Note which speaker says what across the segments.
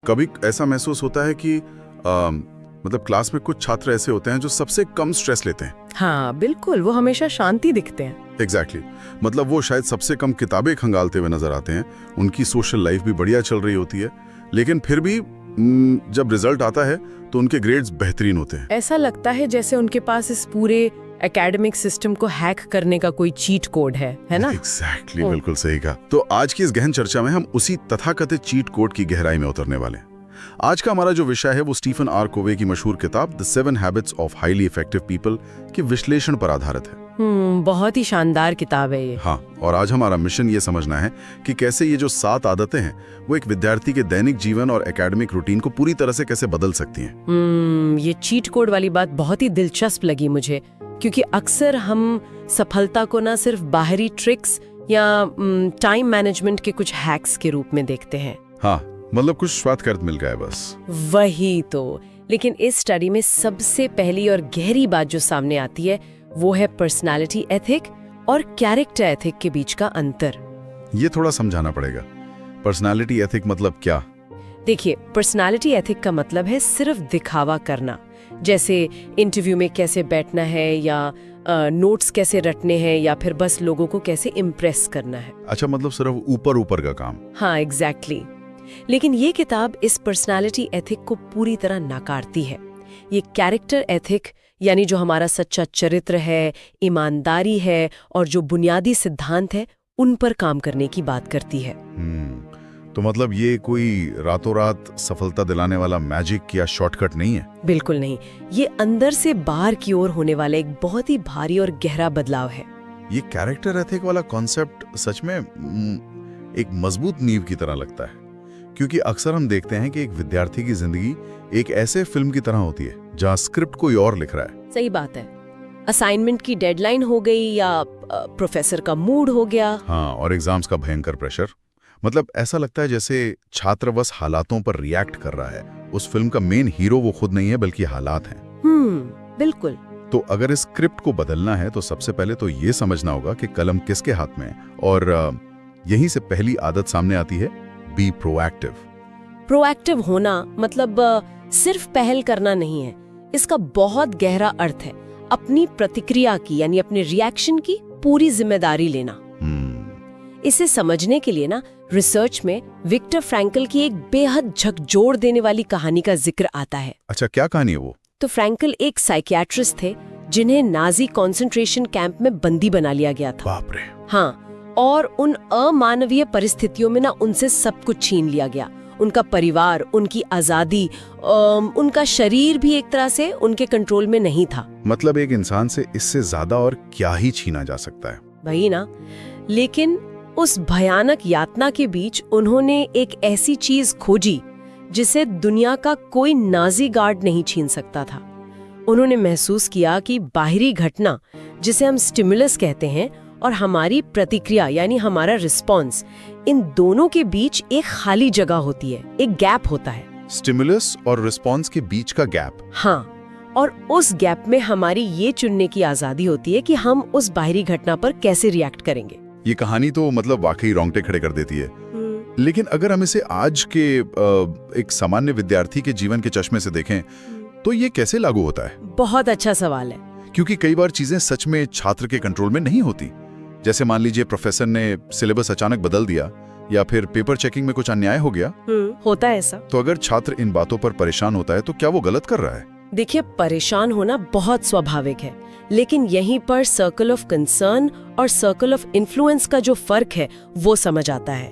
Speaker 1: कभी ऐसा महसूस होता है कि मतलब क्लास में कुछ छात्र ऐसे होते हैं जो सबसे कम स्ट्रेस लेते हैं।
Speaker 2: हाँ बिल्कुल, वो हमेशा शांति दिखते हैं।
Speaker 1: एग्जैक्टली मतलब वो शायद सबसे कम किताबें खंगालते हुए नजर आते हैं, उनकी सोशल लाइफ भी बढ़िया चल रही होती है, लेकिन फिर भी जब रिजल्ट आता है तो उनके ग्रेड्स बेहतरीन होते हैं।
Speaker 2: ऐसा लगता है जैसे उनके पास इस पूरे एकेडमिक सिस्टम को हैक करने का कोई चीट कोड है ना?
Speaker 1: एग्जैक्टली बिल्कुल सही कहा। तो आज की इस गहन चर्चा में हम उसी तथाकथित चीट कोड की गहराई में उतरने वाले हैं। आज का हमारा जो विषय है वो स्टीफन आर कोवे की मशहूर किताब the 7 habits of highly effective people के विश्लेषण पर आधारित है।
Speaker 2: बहुत ही शानदार किताब है ये।
Speaker 1: हाँ, और आज हमारा मिशन ये समझना है कि कैसे ये जो 7 आदतें हैं वो एक विद्यार्थी के दैनिक जीवन और एकेडमिक रूटीन को पूरी तरह से कैसे बदल सकती हैं।
Speaker 2: ये चीट कोड वाली बात बहुत ही दिलचस्प लगी मुझे, क्योंकि अक्सर हम सफलता को ना सिर्फ बाहरी ट्रिक्स या टाइम मैनेजमेंट के कुछ हैक्स के रूप में देखते हैं।
Speaker 1: हाँ, मतलब कुछ स्वाद मिल गया है बस।
Speaker 2: वही तो। लेकिन इस स्टडी में सबसे पहली और गहरी बात जो सामने आती है वो है पर्सनालिटी एथिक और कैरेक्टर एथिक के बीच का अंतर।
Speaker 1: ये थोड़ा समझाना पड़ेगा। पर्सनालिटी एथिक मतलब क्या?
Speaker 2: देखिए, पर्सनालिटी एथिक का मतलब है सिर्फ दिखावा करना, जैसे इंटरव्यू में कैसे बैठना है या नोट्स कैसे रटने हैं या फिर बस लोगों को कैसे इम्प्रेस करना है।
Speaker 1: अच्छा, मतलब सिर्फ ऊपर का काम।
Speaker 2: हाँ एग्जैक्टली। लेकिन ये किताब इस पर्सनालिटी एथिक को पूरी तरह नकारती है। ये कैरेक्टर एथिक, यानी जो हमारा सच्चा चरित्र है, ईमानदारी है और जो बुनियादी सिद्धांत है, उन पर काम करने की बात करती है।
Speaker 1: तो मतलब ये कोई रातों रात सफलता दिलाने वाला मैजिक या शॉर्टकट नहीं है?
Speaker 2: बिल्कुल नहीं। ये अंदर से बाहर की ओर होने वाला एक बहुत ही भारी और गहरा बदलाव है।
Speaker 1: ये कैरेक्टर एथिक वाला कॉन्सेप्ट सच में एक मजबूत नींव की तरह लगता है, क्योंकि अक्सर हम देखते हैं कि एक विद्यार्थी की जिंदगी एक ऐसे फिल्म की तरह होती है जहां स्क्रिप्ट कोई और लिख रहा है।
Speaker 2: सही बात है। असाइनमेंट की डेडलाइन हो गई या प्रोफेसर का मूड हो गया।
Speaker 1: हाँ, और एग्जाम्स का भयंकर प्रेशर। मतलब ऐसा लगता है जैसे छात्र बस हालातों पर रिएक्ट कर रहा है। उस फिल्म का मेन हीरो वो खुद नहीं है बल्कि हालात हैं।
Speaker 2: बिल्कुल।
Speaker 1: तो अगर इस स्क्रिप्ट को बदलना है तो सबसे पहले तो ये समझना होगा कि कलम किसके हाथ में है, और यहीं से पहली आदत सामने आती है, बी प्रोएक्टिव।
Speaker 2: प्रोएक्टिव होना मतलब सिर्फ पहल करना नहीं है। इसका बहुत गहरा अर्थ है अपनी प्रतिक्रिया की, यानी अपने रिएक्शन की पूरी जिम्मेदारी लेना। इसे समझने के लिए ना रिसर्च में विक्टर फ्रैंकल की एक बेहद झकझोर देने वाली कहानी का जिक्र आता है।
Speaker 1: अच्छा, क्या कहानी है वो?
Speaker 2: तो फ्रैंकल एक साइकियाट्रिस्ट थे जिन्हें नाजी कंसंट्रेशन कैंप में बंदी बना लिया गया था।
Speaker 1: बाप रे।
Speaker 2: हाँ, और उन अमानवीय परिस्थितियों में ना उनसे सब कुछ छीन लिया गया। उनका परिवार, उनकी आजादी, उनका शरीर भी एक तरह से उनके कंट्रोल में नहीं था।
Speaker 1: मतलब एक इंसान से इससे ज्यादा और क्या ही छीना जा सकता है।
Speaker 2: वही ना। लेकिन उस भयानक यातना के बीच उन्होंने एक ऐसी चीज खोजी जिसे दुनिया का कोई नाजी गार्ड नहीं छीन सकता था। उन्होंने महसूस किया कि बाहरी घटना, जिसे हम स्टिमुलस कहते हैं, और हमारी प्रतिक्रिया यानी हमारा रिस्पॉन्स, इन दोनों के बीच एक खाली जगह होती है, एक गैप होता है।
Speaker 1: स्टिमुलस और रिस्पॉन्स के बीच का गैप?
Speaker 2: हाँ, और उस गैप में हमारी ये चुनने की आजादी होती है कि हम उस बाहरी घटना पर कैसे रिएक्ट करेंगे।
Speaker 1: ये कहानी तो मतलब वाकई रोंगटे खड़े कर देती है। लेकिन अगर हम इसे आज के एक सामान्य विद्यार्थी के जीवन के चश्मे से देखें तो ये कैसे लागू होता है?
Speaker 2: बहुत अच्छा सवाल है।
Speaker 1: क्योंकि कई बार चीजें सच में छात्र के कंट्रोल में नहीं होती। जैसे मान लीजिए प्रोफेसर ने सिलेबस अचानक बदल दिया या फिर पेपर चेकिंग में कुछ अन्याय हो गया।
Speaker 2: होता है ऐसा।
Speaker 1: तो अगर छात्र इन बातों पर परेशान होता है तो क्या वो गलत कर रहा है?
Speaker 2: देखिए, परेशान होना बहुत स्वाभाविक है, लेकिन यहीं पर सर्कल ऑफ कंसर्न और सर्कल ऑफ इन्फ्लुएंस का जो फर्क है वो समझ आता है।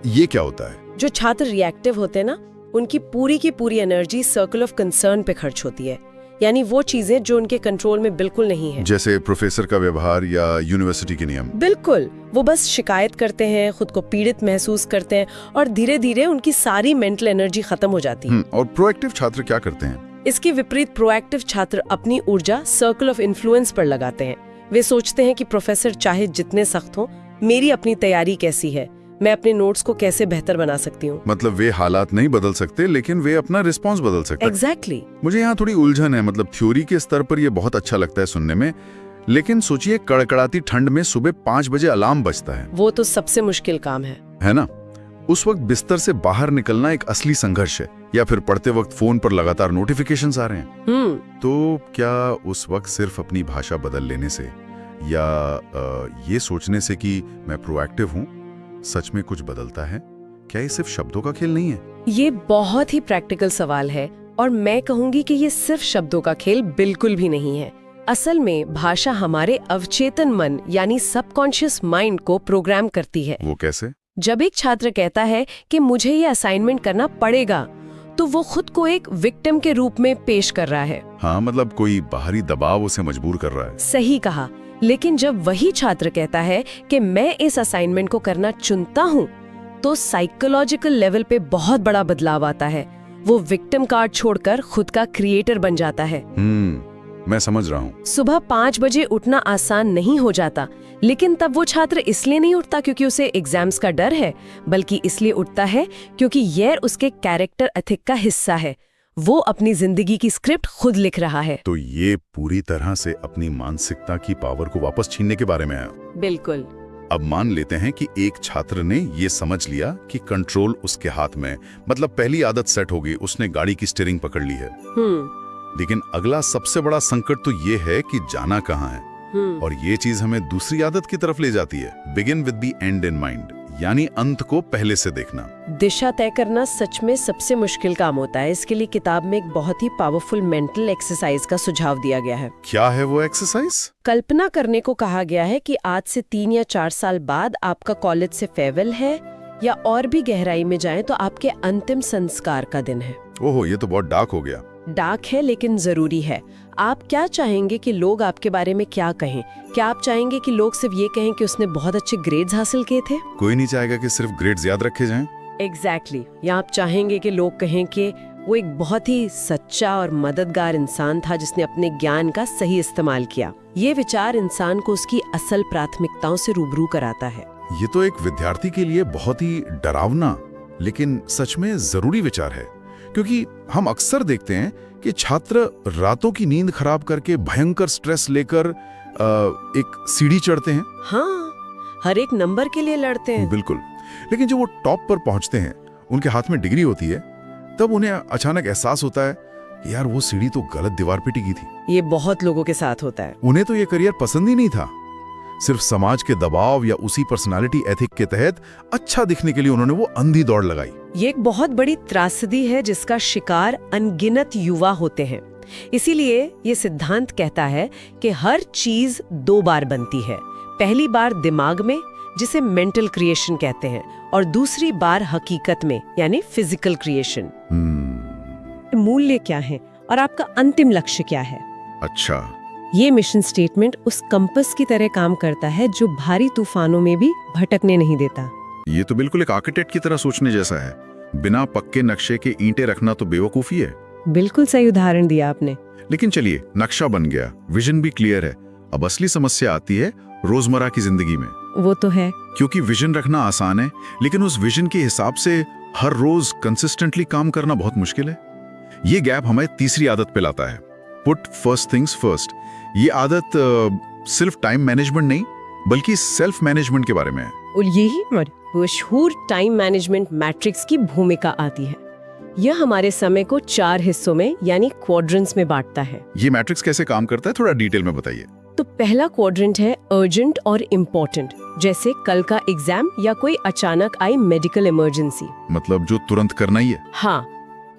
Speaker 1: ये क्या होता है?
Speaker 2: जो छात्र रिएक्टिव होते हैं ना, उनकी पूरी की पूरी एनर्जी सर्कल ऑफ कंसर्न पे खर्च होती है, यानी वो चीजें जो उनके कंट्रोल में बिल्कुल नहीं है,
Speaker 1: जैसे प्रोफेसर का व्यवहार या यूनिवर्सिटी के नियम।
Speaker 2: बिल्कुल। वो बस शिकायत करते हैं, खुद को पीड़ित महसूस करते हैं और धीरे धीरे उनकी सारी मेंटल एनर्जी खत्म हो जाती है।
Speaker 1: और प्रोएक्टिव छात्र क्या करते हैं?
Speaker 2: इसके विपरीत प्रोएक्टिव छात्र अपनी ऊर्जा सर्कल ऑफ इन्फ्लुएंस पर लगाते हैं। वे सोचते हैं कि प्रोफेसर चाहे जितने सख्त हों, मेरी अपनी तैयारी कैसी है, मैं अपने नोट्स को कैसे बेहतर बना सकती हूँ।
Speaker 1: मतलब वे हालात नहीं बदल सकते, लेकिन वे अपना रिस्पॉन्स बदल सकते हैं।
Speaker 2: एग्जैक्टली।
Speaker 1: मुझे यहाँ थोड़ी उलझन है। मतलब थ्योरी के स्तर पर ये बहुत अच्छा लगता है सुनने में, लेकिन सोचिए कड़कड़ाती ठंड में सुबह 5 बजे अलार्म बजता है।
Speaker 2: वो तो सबसे मुश्किल काम है
Speaker 1: ना? उस वक्त बिस्तर से बाहर निकलना एक असली संघर्ष है, या फिर पढ़ते वक्त फोन पर लगातार नोटिफिकेशंस आ रहे हैं। तो क्या उस वक्त सिर्फ अपनी भाषा बदल लेने से या ये सोचने से कि मैं प्रोएक्टिव हूँ, सच में कुछ बदलता है? क्या ये सिर्फ शब्दों का खेल नहीं है?
Speaker 2: ये बहुत ही प्रैक्टिकल सवाल है और मैं कहूंगी कि ये सिर्फ शब्दों का खेल बिल्कुल भी नहीं है। असल में भाषा हमारे अवचेतन मन यानी सबकॉन्शियस माइंड को प्रोग्राम करती है।
Speaker 1: वो कैसे?
Speaker 2: जब एक छात्र कहता है कि मुझे ये असाइनमेंट करना पड़ेगा, तो वो खुद को एक विक्टिम के रूप में पेश कर रहा है।
Speaker 1: हाँ, मतलब कोई बाहरी दबाव उसे मजबूर कर रहा है।
Speaker 2: सही कहा। लेकिन जब वही छात्र कहता है कि मैं इस असाइनमेंट को करना चुनता हूँ, तो साइकोलॉजिकल लेवल पे बहुत बड़ा बदलाव आता है। वो विक्टिम कार्ड छोड़कर खुद का क्रिएटर बन जाता है।
Speaker 1: मैं समझ रहा हूँ।
Speaker 2: सुबह 5 बजे उठना आसान नहीं हो जाता, लेकिन तब वो छात्र इसलिए नहीं उठता क्योंकि उसे एग्जाम्स का डर है, बल्कि इसलिए उठता है क्योंकि यह उसके कैरेक्टर एथिक का हिस्सा है। वो अपनी जिंदगी की स्क्रिप्ट खुद लिख रहा है।
Speaker 1: तो ये पूरी तरह से अपनी मानसिकता की पावर को वापस छीनने के बारे में है।
Speaker 2: बिल्कुल।
Speaker 1: अब मान लेते हैं कि एक छात्र ने ये समझ लिया कि कंट्रोल उसके हाथ में, मतलब पहली आदत सेट हो गई, उसने गाड़ी की स्टीयरिंग पकड़ ली है। लेकिन अगला सबसे बड़ा संकट तो ये है कि जाना कहाँ है। और ये चीज हमें दूसरी आदत की तरफ ले जाती है, begin with the and in mind, यानी अंत को पहले से देखना।
Speaker 2: दिशा तय करना सच में सबसे मुश्किल काम होता है। इसके लिए किताब में एक बहुत ही पावरफुल मेंटल एक्सरसाइज का सुझाव दिया गया है।
Speaker 1: क्या है वो एक्सरसाइज?
Speaker 2: कल्पना करने को कहा गया है कि आज से 3 या 4 साल बाद आपका कॉलेज से फेयरवेल है, या और भी गहराई में जाएं तो आपके अंतिम संस्कार का दिन है।
Speaker 1: ओहो, ये तो बहुत डार्क हो गया।
Speaker 2: डार्क है लेकिन जरूरी है। आप क्या चाहेंगे कि लोग आपके बारे में क्या कहें? क्या आप चाहेंगे कि लोग सिर्फ ये कहें कि उसने बहुत अच्छे ग्रेड्स हासिल किए थे?
Speaker 1: कोई नहीं चाहेगा कि सिर्फ ग्रेड्स याद रखे जाएं।
Speaker 2: एग्जैक्टली। या आप चाहेंगे कि लोग कहें कि वो एक बहुत ही सच्चा और मददगार इंसान था जिसने अपने ज्ञान का सही इस्तेमाल किया। ये विचार इंसान को उसकी असल प्राथमिकताओं से रूबरू कराता है।
Speaker 1: ये तो एक विद्यार्थी के लिए बहुत ही डरावना लेकिन सच में जरूरी विचार है, क्योंकि हम अक्सर देखते हैं कि छात्र रातों की नींद खराब करके भयंकर स्ट्रेस लेकर एक सीढ़ी चढ़ते हैं।
Speaker 2: हाँ, हर एक नंबर के लिए लड़ते हैं।
Speaker 1: बिल्कुल। लेकिन जब वो टॉप पर पहुंचते हैं, उनके हाथ में डिग्री होती है, तब उन्हें अचानक एहसास होता है कि यार वो सीढ़ी तो गलत दीवार पे टिकी थी।
Speaker 2: ये बहुत लोगों के साथ होता है।
Speaker 1: उन्हें तो ये करियर पसंद ही नहीं था। सिर्फ समाज के दबाव या उसी पर्सनालिटी एथिक के तहत अच्छा दिखने के लिए उन्होंने वो अंधी दौड़ लगाई।
Speaker 2: ये एक बहुत बड़ी त्रासदी है जिसका शिकार अनगिनत युवा होते हैं। इसीलिए ये सिद्धांत कहता है कि हर चीज 2 बार बनती है। पहली बार दिमाग में, जिसे मेंटल क्रिएशन कहते हैं, और दूसरी बार हकीकत में, यानी फिजिकल क्रिएशन। मूल्य क्या है और आपका अंतिम लक्ष्य क्या है?
Speaker 1: अच्छा,
Speaker 2: ये मिशन स्टेटमेंट उस कंपस की तरह काम करता है जो भारी तूफानों में भी भटकने नहीं देता।
Speaker 1: ये तो बिल्कुल एक आर्किटेक्ट की तरह सोचने जैसा है। बिना पक्के नक्शे के ईंटें रखना तो बेवकूफी है।
Speaker 2: बिल्कुल सही उदाहरण दिया आपने।
Speaker 1: लेकिन चलिए, नक्शा बन गया, विजन भी क्लियर है। अब असली समस्या आती है रोजमर्रा की जिंदगी में।
Speaker 2: वो तो है,
Speaker 1: क्योंकि विजन रखना आसान है, लेकिन उस विजन के हिसाब से हर रोज कंसिस्टेंटली काम करना बहुत मुश्किल है। ये गैप हमें तीसरी आदत पे लाता है, पुट फर्स्ट थिंग्स फर्स्ट। ये आदत सिर्फ टाइम मैनेजमेंट नहीं, बल्कि सेल्फ मैनेजमेंट के बारे में है।
Speaker 2: और यही मशहूर टाइम मैनेजमेंट मैट्रिक्स की भूमिका आती है। यह हमारे समय को 4 हिस्सों में यानी क्वाड्रेंट्स में बांटता है।
Speaker 1: ये मैट्रिक्स कैसे काम करता है, थोड़ा डिटेल में बताइए।
Speaker 2: तो पहला क्वाड्रेंट है अर्जेंट और इम्पोर्टेंट, जैसे कल का एग्जाम या कोई अचानक आई मेडिकल इमरजेंसी।
Speaker 1: मतलब जो तुरंत करना ही है।
Speaker 2: हाँ।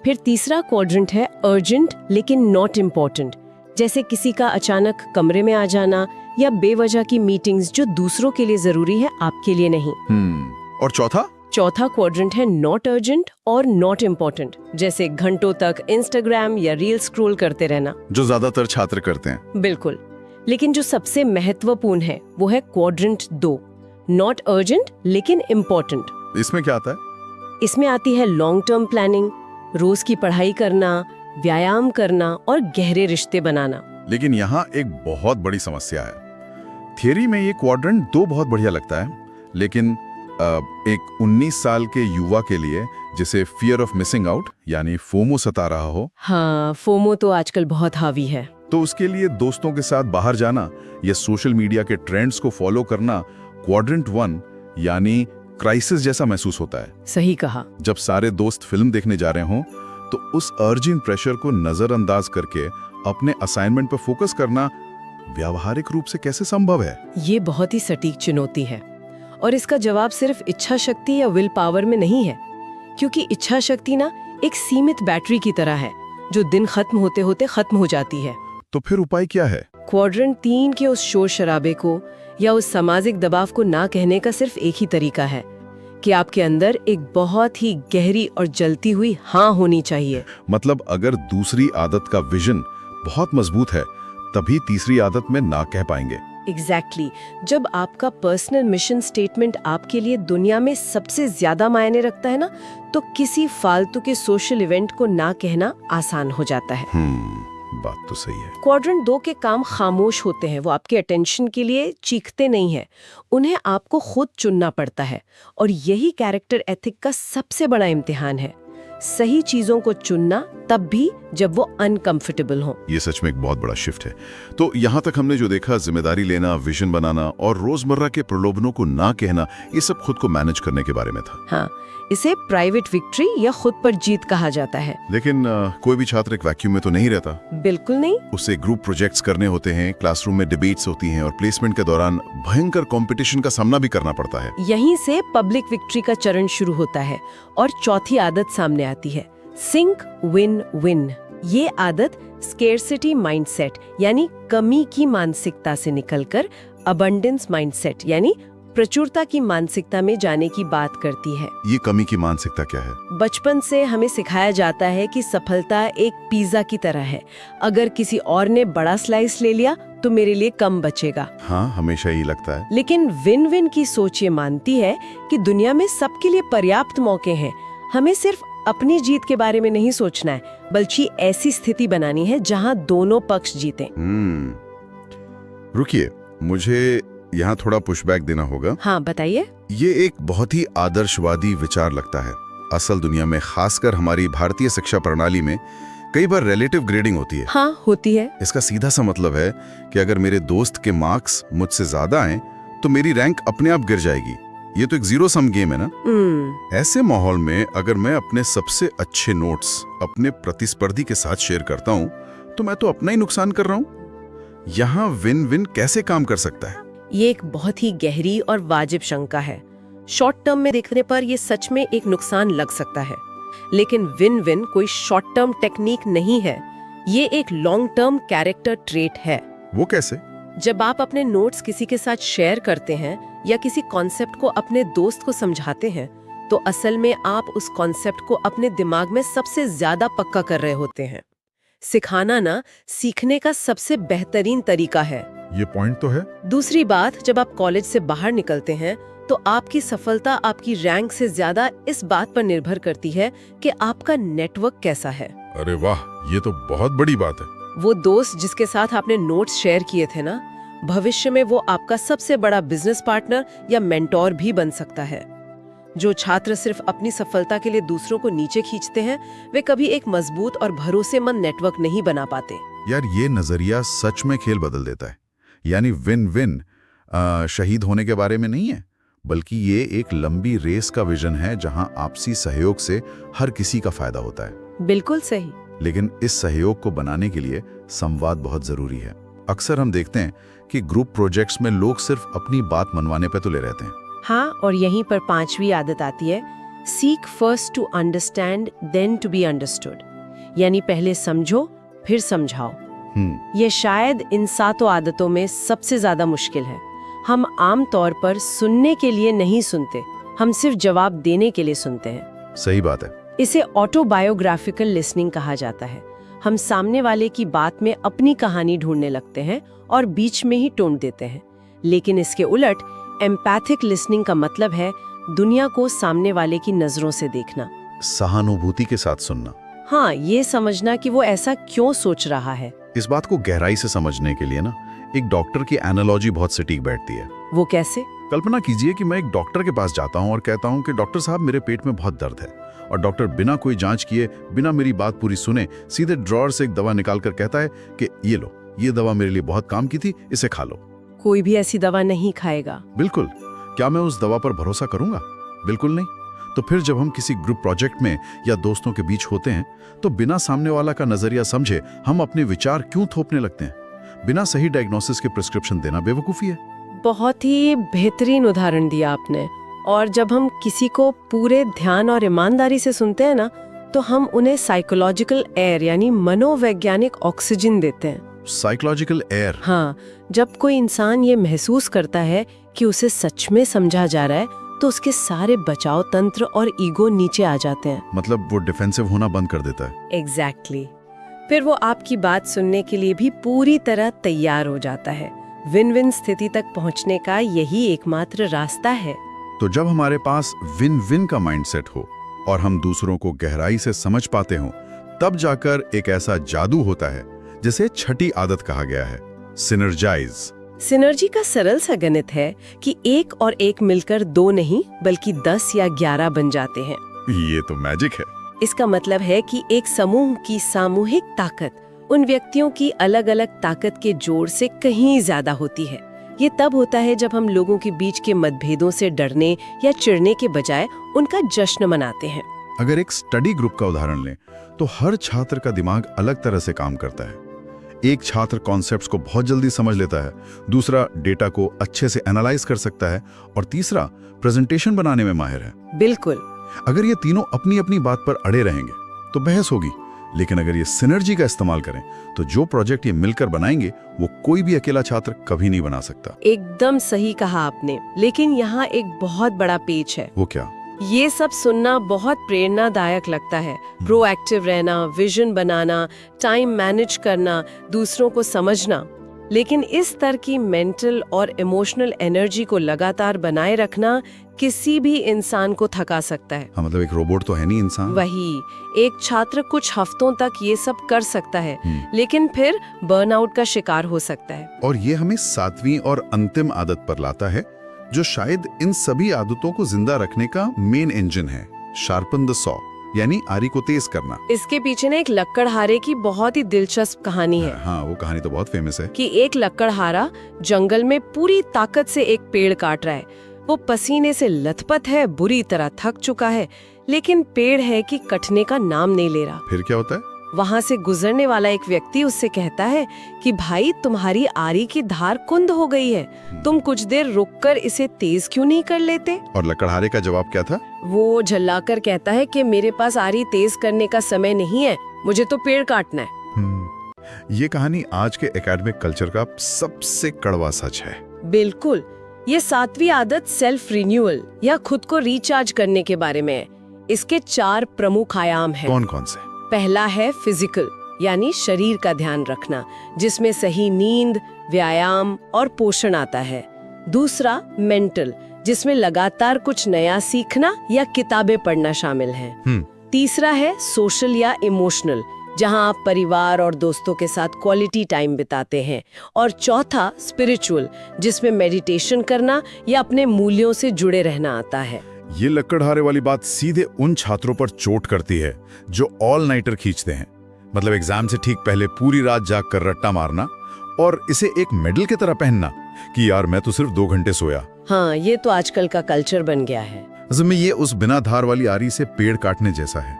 Speaker 2: फिर तीसरा क्वाड्रेंट है अर्जेंट लेकिन नॉट इम्पोर्टेंट, जैसे किसी का अचानक कमरे में आ जाना या बेवजह की मीटिंग्स जो दूसरों के लिए जरूरी है, आपके लिए नहीं।
Speaker 1: और चौथा
Speaker 2: क्वाड्रेंट है नॉट अर्जेंट और नॉट इम्पोर्टेंट, जैसे घंटों तक इंस्टाग्राम या रील स्क्रॉल करते रहना,
Speaker 1: जो ज्यादातर छात्र करते हैं।
Speaker 2: बिल्कुल। लेकिन जो सबसे महत्वपूर्ण है वो है क्वाड्रेंट 2, नॉट अर्जेंट लेकिन इम्पोर्टेंट।
Speaker 1: इसमें क्या आता है?
Speaker 2: इसमें आती है लॉन्ग टर्म प्लानिंग, रोज की पढ़ाई करना, व्यायाम करना और गहरे रिश्ते बनाना।
Speaker 1: लेकिन यहाँ एक बहुत बड़ी समस्या है। थियरी में ये क्वाड्रेंट 2 बहुत बढ़िया लगता है, लेकिन एक 19 साल के युवा के लिए जिसे फियर ऑफ मिसिंग आउट यानी फोमो सता रहा हो।
Speaker 2: हाँ, फोमो तो आजकल बहुत हावी है।
Speaker 1: तो उसके लिए दोस्तों के साथ बाहर जाना या सोशल मीडिया के ट्रेंड्स को फॉलो करना क्वाड्रेंट 1 यानी क्राइसिस जैसा महसूस होता है।
Speaker 2: सही कहा।
Speaker 1: जब सारे दोस्त फिल्म देखने जा रहे हों तो उस अर्जेंट प्रेशर को नजरअंदाज करके अपने असाइनमेंट पर फोकस करना व्यावहारिक रूप से कैसे संभव है?
Speaker 2: ये बहुत ही सटीक चुनौती है और इसका जवाब सिर्फ इच्छा शक्ति या विल पावर में नहीं है, क्योंकि इच्छा शक्ति ना एक सीमित बैटरी की तरह है जो दिन खत्म होते होते खत्म हो जाती है।
Speaker 1: तो फिर उपाय क्या है?
Speaker 2: क्वाड्रेंट 3 के उस शोर शराबे को या उस सामाजिक दबाव को ना कहने का सिर्फ एक ही तरीका है कि आपके अंदर एक बहुत ही गहरी और जलती हुई हाँ होनी चाहिए।
Speaker 1: मतलब अगर दूसरी आदत का विजन बहुत मजबूत है तभी तीसरी आदत में ना कह पाएंगे।
Speaker 2: एग्जैक्टली। जब आपका पर्सनल मिशन स्टेटमेंट आपके लिए दुनिया में सबसे ज्यादा मायने रखता है ना, तो किसी फालतू के सोशल इवेंट को ना कहना आसान हो जाता है।
Speaker 1: बात तो सही है।
Speaker 2: क्वाड्रेंट 2 के काम खामोश होते हैं, वो आपके अटेंशन के लिए चीखते नहीं हैं, उन्हें आपको खुद चुनना पड़ता है। और यही कैरेक्टर एथिक का सबसे बड़ा इम्तिहान है, सही चीजों को चुनना तब भी जब वो अनकंफर्टेबल हो।
Speaker 1: ये सच में एक बहुत बड़ा शिफ्ट है। तो यहाँ तक हमने जो देखा, जिम्मेदारी लेना, विजन बनाना और रोजमर्रा के प्रलोभनों को ना कहना, ये सब खुद को मैनेज करने के बारे में था।
Speaker 2: हाँ, इसे प्राइवेट विक्ट्री या खुद पर जीत कहा जाता है।
Speaker 1: लेकिन कोई भी छात्र एक वैक्यूम में तो नहीं रहता।
Speaker 2: बिल्कुल नहीं।
Speaker 1: उसे ग्रुप प्रोजेक्ट्स करने होते हैं, क्लासरूम में डिबेट्स होती हैं और प्लेसमेंट के दौरान भयंकर कंपटीशन का सामना भी करना पड़ता है।
Speaker 2: यहीं से पब्लिक विक्ट्री का चरण शुरू होता है और चौथी आदत सामने आती है, सिंक विन विन। ये आदत स्केर्सिटी माइंडसेट यानी कमी की मानसिकता से निकलकर अबंडेंस माइंडसेट यानी प्रचुरता की मानसिकता में जाने की बात करती है।
Speaker 1: ये कमी की मानसिकता क्या है?
Speaker 2: बचपन से हमें सिखाया जाता है कि सफलता एक पिज्जा की तरह है, अगर किसी और ने बड़ा स्लाइस ले लिया तो मेरे लिए कम बचेगा।
Speaker 1: हाँ, हमेशा यही लगता है।
Speaker 2: लेकिन विन विन की सोच ये मानती है कि दुनिया में सबके लिए पर्याप्त मौके हैं, हमें सिर्फ अपनी जीत के बारे में नहीं सोचना है, बल्कि ऐसी स्थिति बनानी है जहां दोनों पक्ष जीतें।
Speaker 1: रुकिए, मुझे यहाँ थोड़ा पुशबैक देना होगा।
Speaker 2: हाँ, बताइए।
Speaker 1: ये एक बहुत ही आदर्शवादी विचार लगता है। असल दुनिया में, खासकर हमारी भारतीय शिक्षा प्रणाली में कई बार रिलेटिव ग्रेडिंग होती है।
Speaker 2: हाँ, होती है।
Speaker 1: इसका सीधा सा मतलब है कि अगर मेरे दोस्त के मार्क्स मुझसे ज्यादा आए तो मेरी रैंक अपने आप गिर जाएगी। ये तो एक जीरो सम गेम है ना। ऐसे माहौल में अगर मैं अपने सबसे अच्छे नोट्स अपने प्रतिस्पर्धी के साथ शेयर करता हूँ तो मैं तो अपना ही नुकसान कर रहा हूँ। यहाँ विन विन कैसे काम कर सकता है?
Speaker 2: ये एक बहुत ही गहरी और वाजिब शंका है। शॉर्ट टर्म में देखने पर ये सच में एक नुकसान लग सकता है, लेकिन विन विन कोई शॉर्ट टर्म टेक्निक नहीं है, ये एक लॉन्ग टर्म कैरेक्टर ट्रेट है।
Speaker 1: वो कैसे?
Speaker 2: जब आप अपने नोट्स किसी के साथ शेयर करते हैं या किसी कॉन्सेप्ट को अपने दोस्त को समझाते हैं, तो असल में आप उस कॉन्सेप्ट को अपने दिमाग में सबसे ज्यादा पक्का कर रहे होते हैं। सिखाना ना सीखने का सबसे बेहतरीन तरीका है।
Speaker 1: ये पॉइंट तो है। दूसरी
Speaker 2: बात, जब आप कॉलेज से बाहर निकलते हैं तो आपकी सफलता आपकी रैंक से ज्यादा इस बात पर निर्भर करती है कि आपका नेटवर्क कैसा है।
Speaker 1: अरे वाह, ये तो बहुत बड़ी बात है।
Speaker 2: वो दोस्त जिसके साथ आपने नोट्स शेयर किए थे ना, भविष्य में वो आपका सबसे बड़ा बिजनेस पार्टनर या मेंटोर भी बन सकता है। जो छात्र सिर्फ अपनी सफलता के लिए दूसरों को नीचे खींचते हैं, वे कभी एक मजबूत और भरोसेमंद नेटवर्क नहीं बना पाते।
Speaker 1: यार, ये नजरिया सच में खेल बदल देता है। यानी विन विन शहीद होने के बारे में नहीं है, बल्कि ये एक लंबी रेस का विजन है जहां आपसी सहयोग से हर किसी का फायदा होता है।
Speaker 2: बिल्कुल सही।
Speaker 1: लेकिन इस सहयोग को बनाने के लिए संवाद बहुत जरूरी है। अक्सर हम देखते हैं कि ग्रुप प्रोजेक्ट्स में लोग सिर्फ अपनी बात मनवाने पे तुले रहते हैं।
Speaker 2: हाँ, और यहीं पर पांचवी आदत आती है, seek first to understand then to be understood, यानी पहले समझो फिर समझाओ। ये शायद इन 7 आदतों में सबसे ज्यादा मुश्किल है। हम आम तौर पर सुनने के लिए नहीं सुनते, हम सिर्फ जवाब देने के लिए सुनते हैं।
Speaker 1: सही बात है।
Speaker 2: इसे ऑटोबायोग्राफिकल लिसनिंग कहा जाता है। हम सामने वाले की बात में अपनी कहानी ढूंढने लगते हैं और बीच में ही टोन देते हैं। लेकिन इसके उलट एम्पैथिक लिसनिंग का मतलब है दुनिया को सामने वाले की नजरों से देखना,
Speaker 1: सहानुभूति के साथ सुनना।
Speaker 2: हाँ, ये समझना कि वो ऐसा क्यों सोच रहा है।
Speaker 1: इस बात को गहराई से समझने के लिए ना, एक डॉक्टर की एनालॉजी बहुत सटीक बैठती है।
Speaker 2: वो कैसे?
Speaker 1: कल्पना कीजिए कि मैं एक डॉक्टर के पास जाता हूँ और कहता हूँ कि डॉक्टर साहब, मेरे पेट में बहुत दर्द है, और डॉक्टर बिना कोई जांच किए, बिना मेरी बात पूरी सुने, सीधे ड्रॉअर से एक दवा निकाल कर कहता है कि ये लो, ये दवा मेरे लिए बहुत काम की थी, इसे खा लो।
Speaker 2: कोई भी ऐसी दवा नहीं खाएगा।
Speaker 1: बिल्कुल। क्या मैं उस दवा पर भरोसा करूंगा? बिल्कुल नहीं। तो फिर जब हम किसी ग्रुप प्रोजेक्ट में या दोस्तों के बीच होते हैं तो बिना सामने वाला का नजरिया समझे हम अपने विचार क्यों थोपने लगते हैं? बिना सही डायग्नोसिस के प्रिस्क्रिप्शन देना बेवकूफ़ी है।
Speaker 2: बहुत ही बेहतरीन उदाहरण दिया आपने। और जब हम किसी को पूरे ध्यान और ईमानदारी से सुनते हैं ना, तो हम उन्हें साइकोलॉजिकल एयर यानी मनोवैज्ञानिक ऑक्सीजन देते हैं।
Speaker 1: Psychological air?
Speaker 2: हाँ, जब कोई इंसान ये महसूस करता है कि उसे सच में समझा जा रहा है, तो उसके सारे बचाव तंत्र और ईगो नीचे आ जाते हैं।
Speaker 1: मतलब वो डिफेंसिव होना बंद कर देता है।
Speaker 2: एग्जैक्टली। फिर वो आपकी बात सुनने के लिए भी पूरी तरह तैयार हो जाता है। विन विन स्थिति तक पहुंचने का यही एकमात्र रास्ता है।
Speaker 1: तो जब हमारे पास विन विन का माइंडसेट हो और हम दूसरों को गहराई से समझ पाते हो, तब जाकर एक ऐसा जादू होता है जिसे छठी आदत कहा गया है, सिनर्जाइज।
Speaker 2: सिनर्जी का सरल सा गणित है कि 1 और 1 मिलकर 2 नहीं बल्कि 10 या 11 बन जाते हैं।
Speaker 1: ये तो मैजिक है।
Speaker 2: इसका मतलब है कि एक समूह की सामूहिक ताकत उन व्यक्तियों की अलग अलग ताकत के जोड़ से कहीं ज्यादा होती है। ये तब होता है जब हम लोगों के बीच के मतभेदों से डरने या चिढ़ने के बजाय उनका जश्न मनाते हैं।
Speaker 1: अगर एक स्टडी ग्रुप का उदाहरण लें तो हर छात्र का दिमाग अलग तरह से काम करता है। एक छात्र कॉन्सेप्ट्स को बहुत जल्दी समझ लेता है, दूसरा डेटा को अच्छे से एनालाइज कर सकता है और तीसरा प्रेजेंटेशन बनाने में माहिर है।
Speaker 2: बिल्कुल।
Speaker 1: अगर ये तीनों अपनी अपनी बात पर अड़े रहेंगे तो बहस होगी, लेकिन अगर ये सिनर्जी का इस्तेमाल करें तो जो प्रोजेक्ट ये मिलकर बनाएंगे वो कोई भी अकेला छात्र कभी नहीं बना सकता।
Speaker 2: एकदम सही कहा आपने, लेकिन यहाँ एक बहुत बड़ा पेच है।
Speaker 1: वो क्या?
Speaker 2: ये सब सुनना बहुत प्रेरणादायक लगता है। प्रोएक्टिव रहना, विजन बनाना, टाइम मैनेज करना, दूसरों को समझना। लेकिन इस स्तर की मेंटल और इमोशनल एनर्जी को लगातार बनाए रखना किसी भी इंसान को थका सकता है।
Speaker 1: हाँ, मतलब एक रोबोट तो है नहीं इंसान।
Speaker 2: वही, एक छात्र कुछ हफ्तों तक ये सब कर सकता है, लेकिन फिर बर्नआउट का शिकार हो सकता है।
Speaker 1: और ये हमें 7वीं और अंतिम आदत पर लाता है, जो शायद इन सभी आदतों को जिंदा रखने का मेन इंजन है, शार्पन द सॉ, यानी आरी को तेज करना।
Speaker 2: इसके पीछे ना एक लकड़हारे की बहुत ही दिलचस्प कहानी है।
Speaker 1: हाँ, वो कहानी तो बहुत फेमस है
Speaker 2: कि एक लकड़हारा जंगल में पूरी ताकत से एक पेड़ काट रहा है। वो पसीने से लथपथ है, बुरी तरह थक चुका है, लेकिन पेड़ है कि कटने का नाम नहीं ले रहा।
Speaker 1: फिर क्या होता है?
Speaker 2: वहाँ से गुजरने वाला एक व्यक्ति उससे कहता है कि भाई, तुम्हारी आरी की धार कुंद हो गई है, तुम कुछ देर रुककर इसे तेज क्यों नहीं कर लेते?
Speaker 1: और लकड़हारे का जवाब क्या था?
Speaker 2: वो झल्लाकर कहता है कि मेरे पास आरी तेज करने का समय नहीं है, मुझे तो पेड़ काटना है।
Speaker 1: ये कहानी आज के एकेडमिक कल्चर का सबसे कड़वा सच है।
Speaker 2: बिल्कुल। ये 7वीं आदत सेल्फ रिन्यूअल या खुद को रिचार्ज करने के बारे में है। इसके 4 प्रमुख आयाम हैं।
Speaker 1: कौन कौन से?
Speaker 2: पहला है फिजिकल, यानी शरीर का ध्यान रखना, जिसमें सही नींद, व्यायाम और पोषण आता है। दूसरा मेंटल, जिसमें लगातार कुछ नया सीखना या किताबें पढ़ना शामिल है। तीसरा है सोशल या इमोशनल, जहां आप परिवार और दोस्तों के साथ क्वालिटी टाइम बिताते हैं। और चौथा स्पिरिचुअल, जिसमें मेडिटेशन करना या अपने मूल्यों से जुड़े रहना आता है।
Speaker 1: ये लकड़हारे वाली बात सीधे उन छात्रों पर चोट करती है जो ऑल नाइटर खींचते हैं, मतलब एग्जाम से ठीक पहले पूरी रात जाग कर रट्टा मारना और इसे एक मेडल की तरह पहनना कि यार मैं तो सिर्फ 2 घंटे सोया।
Speaker 2: हाँ, ये तो आजकल का कल्चर बन गया है।
Speaker 1: असल में ये उस बिना धार वाली आरी से पेड़ काटने जैसा है।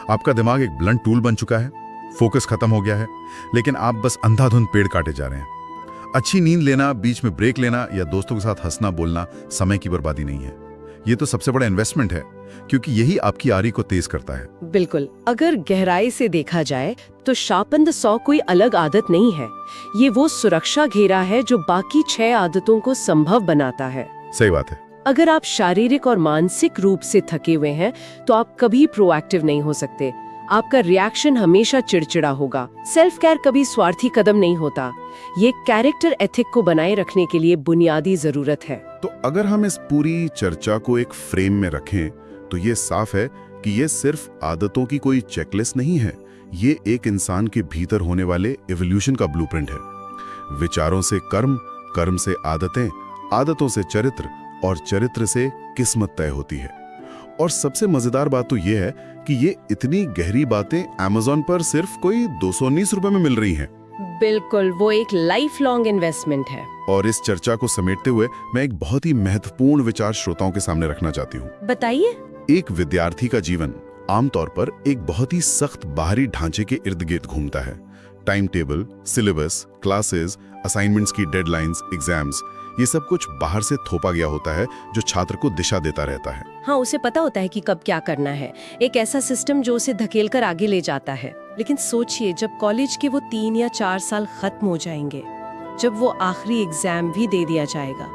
Speaker 1: आपका दिमाग एक ब्लंट टूल बन चुका है, फोकस खत्म हो गया है, लेकिन आप बस अंधाधुंध पेड़ काटे जा रहे हैं। अच्छी नींद लेना, बीच में ब्रेक लेना या दोस्तों के साथ हंसना बोलना समय की बर्बादी नहीं है। ये तो सबसे बड़ा इन्वेस्टमेंट है, क्योंकि यही आपकी आरी को तेज करता है।
Speaker 2: बिल्कुल। अगर गहराई से देखा जाए तो शार्पन द सॉ कोई अलग आदत नहीं है। ये वो सुरक्षा घेरा है जो बाकी 6 आदतों को संभव बनाता है।
Speaker 1: सही बात है।
Speaker 2: अगर आप शारीरिक और मानसिक रूप से थके हुए हैं तो आप कभी प्रोएक्टिव नहीं हो सकते। आपका रिएक्शन हमेशा चिड़चिड़ा होगा। सेल्फ केयर कभी स्वार्थी कदम नहीं होता। ये कैरेक्टर एथिक को बनाए रखने के लिए बुनियादी जरूरत है।
Speaker 1: तो अगर हम इस पूरी चर्चा को एक फ्रेम में रखें तो ये साफ है कि ये सिर्फ आदतों की कोई चेकलिस्ट नहीं है। ये एक इंसान के भीतर होने वाले इवोल्यूशन का ब्लूप्रिंट है। विचारों से कर्म, कर्म से आदतें, आदतों से चरित्र और चरित्र से किस्मत तय होती है। और सबसे मजेदार बात तो ये है कि ये इतनी गहरी बातें Amazon पर सिर्फ कोई 219 रुपए में मिल रही हैं।
Speaker 2: बिल्कुल, वो एक लाइफ लॉन्ग इन्वेस्टमेंट है।
Speaker 1: और इस चर्चा को समेटते हुए मैं एक बहुत ही महत्वपूर्ण विचार श्रोताओं के सामने रखना चाहती हूँ।
Speaker 2: बताइए।
Speaker 1: एक विद्यार्थी का जीवन आमतौर पर एक बहुत ही सख्त बाहरी ढांचे के इर्द गिर्द घूमता है। Time table, syllabus, classes, assignments की डेडलाइंस, एग्जाम्स, ये सब कुछ बाहर से थोपा गया होता है जो छात्र को दिशा देता रहता है।
Speaker 2: हाँ, उसे पता होता है कि कब क्या करना है, एक ऐसा सिस्टम जो उसे धकेल कर आगे ले जाता है। लेकिन सोचिए, जब कॉलेज के वो 3 या 4 साल खत्म हो जाएंगे, जब वो आखिरी एग्जाम भी दे दिया जाएगा,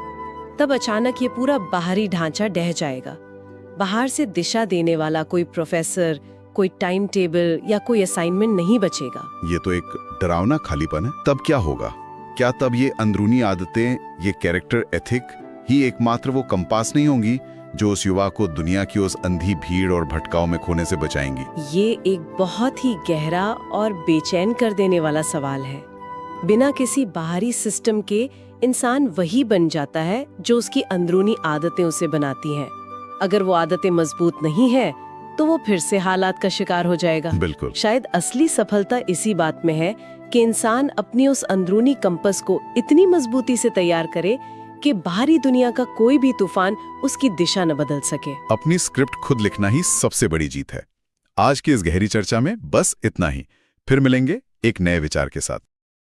Speaker 2: तब अचानक ये पूरा बाहरी ढांचा ढह जाएगा। बाहर से दिशा देने वाला कोई प्रोफेसर, कोई टाइम टेबल या कोई असाइनमेंट नहीं बचेगा।
Speaker 1: ये तो एक डरावना खालीपन है। तब क्या होगा? क्या तब ये अंदरूनी आदतें, ये कैरेक्टर एथिक ही एकमात्र वो कंपास नहीं होंगी जो उस युवा को दुनिया की उस अंधी भीड़ और भटकाव में खोने से बचाएंगी?
Speaker 2: ये एक बहुत ही गहरा और बेचैन कर देने वाला सवाल है। बिना किसी बाहरी सिस्टम के इंसान वही बन जाता है जो उसकी अंदरूनी आदतें उसे बनाती हैं। अगर वो आदतें मजबूत नहीं है तो वो फिर से हालात का शिकार हो जाएगा।
Speaker 1: बिल्कुल।
Speaker 2: शायद असली सफलता इसी बात में है कि इंसान अपनी उस अंदरूनी कंपस को इतनी मजबूती से तैयार करे कि बाहरी दुनिया का कोई भी तूफान उसकी दिशा न बदल सके।
Speaker 1: अपनी स्क्रिप्ट खुद लिखना ही सबसे बड़ी जीत है। आज की इस गहरी चर्चा में बस इतना ही। फिर मिलेंगे एक नए विचार के साथ।